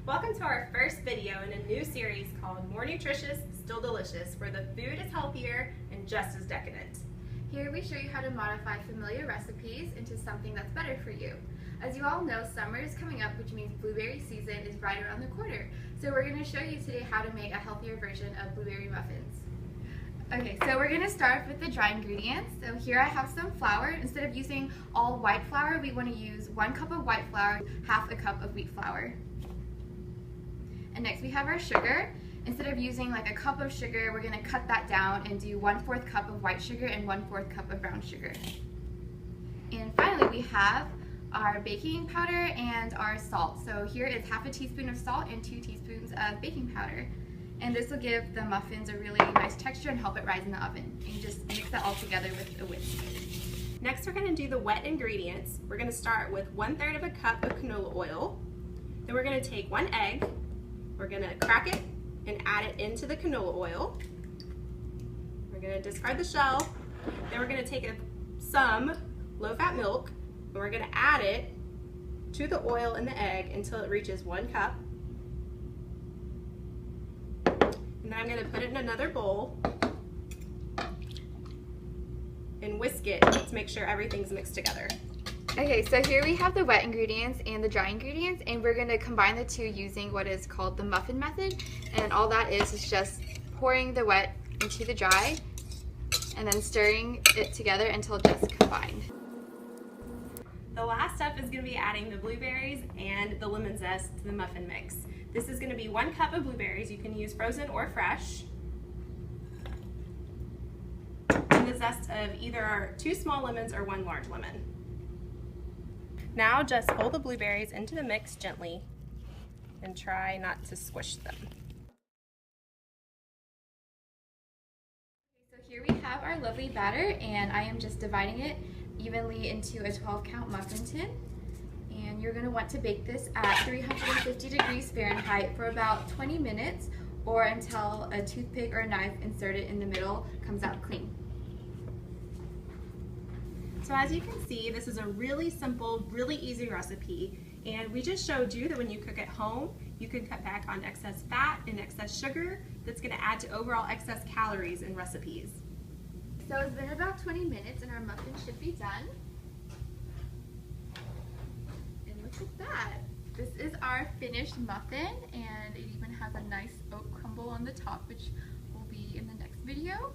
Welcome to our first video in a new series called More Nutritious, Still Delicious, where the food is healthier and just as decadent. Here we show you how to modify familiar recipes into something that's better for you. As you all know, summer is coming up, which means blueberry season is right around the corner. So we're going to show you today how to make a healthier version of blueberry muffins. Okay, so we're going to start with the dry ingredients. So here I have some flour. Instead of using all white flour, we want to use 1 cup of white flour, half a cup of wheat flour. And next we have our sugar. Instead of using like a cup of sugar, we're going to cut that down and do 1/4 cup of white sugar and 1/4 cup of brown sugar. And finally we have our baking powder and our salt. So here is half a teaspoon of salt and 2 teaspoons of baking powder. And this will give the muffins a really nice texture and help it rise in the oven. And you just mix that all together with a whisk. Next we're going to do the wet ingredients. We're going to start with 1/3 of a cup of canola oil. Then we're going to take 1 egg. We're going to crack it and add it into the canola oil. We're going to discard the shell. Then we're going to take some low-fat milk and we're going to add it to the oil and the egg until it reaches 1 cup. And then I'm going to put it in another bowl and whisk it to make sure everything's mixed together. Okay, so here we have the wet ingredients and the dry ingredients, and we're going to combine the two using what is called the muffin method. And all that is just pouring the wet into the dry and then stirring it together until just combined. The last step is going to be adding the blueberries and the lemon zest to the muffin mix. This is going to be 1 cup of blueberries. You can use frozen or fresh. And the zest of either 2 small lemons or 1 large lemon. Now just fold the blueberries into the mix gently and try not to squish them. So here we have our lovely batter, and I am just dividing it evenly into a 12-count muffin tin. And you're going to want to bake this at 350 degrees Fahrenheit for about 20 minutes or until a toothpick or a knife inserted in the middle comes out clean. So as you can see, this is a really simple, really easy recipe, and we just showed you that when you cook at home, you can cut back on excess fat and excess sugar that's going to add to overall excess calories in recipes. So it's been about 20 minutes and our muffin should be done. And look at that. This is our finished muffin, and it even has a nice oat crumble on the top, which will be in the next video.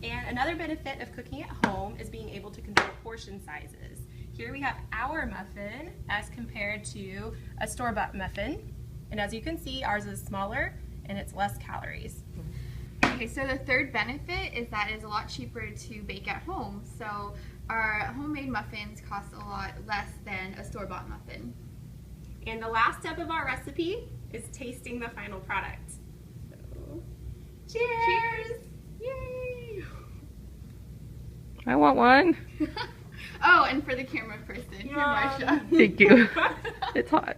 And another benefit of cooking at home is being able to control portion sizes. Here we have our muffin as compared to a store-bought muffin. And as you can see, ours is smaller and it's less calories. Okay, so the third benefit is that it's a lot cheaper to bake at home. So our homemade muffins cost a lot less than a store-bought muffin. And the last step of our recipe is tasting the final product. So, cheers! Yay! I want one. Oh, and for the camera person, you're my chef. Thank you. It's hot.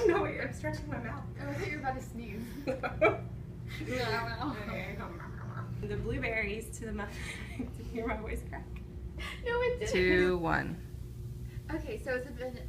No, wait, I'm stretching my mouth. Oh, I thought you were about to sneeze. Okay. The blueberries to the muffin. Did you hear my voice crack? No, it didn't. 2, 1. Okay, so it's been...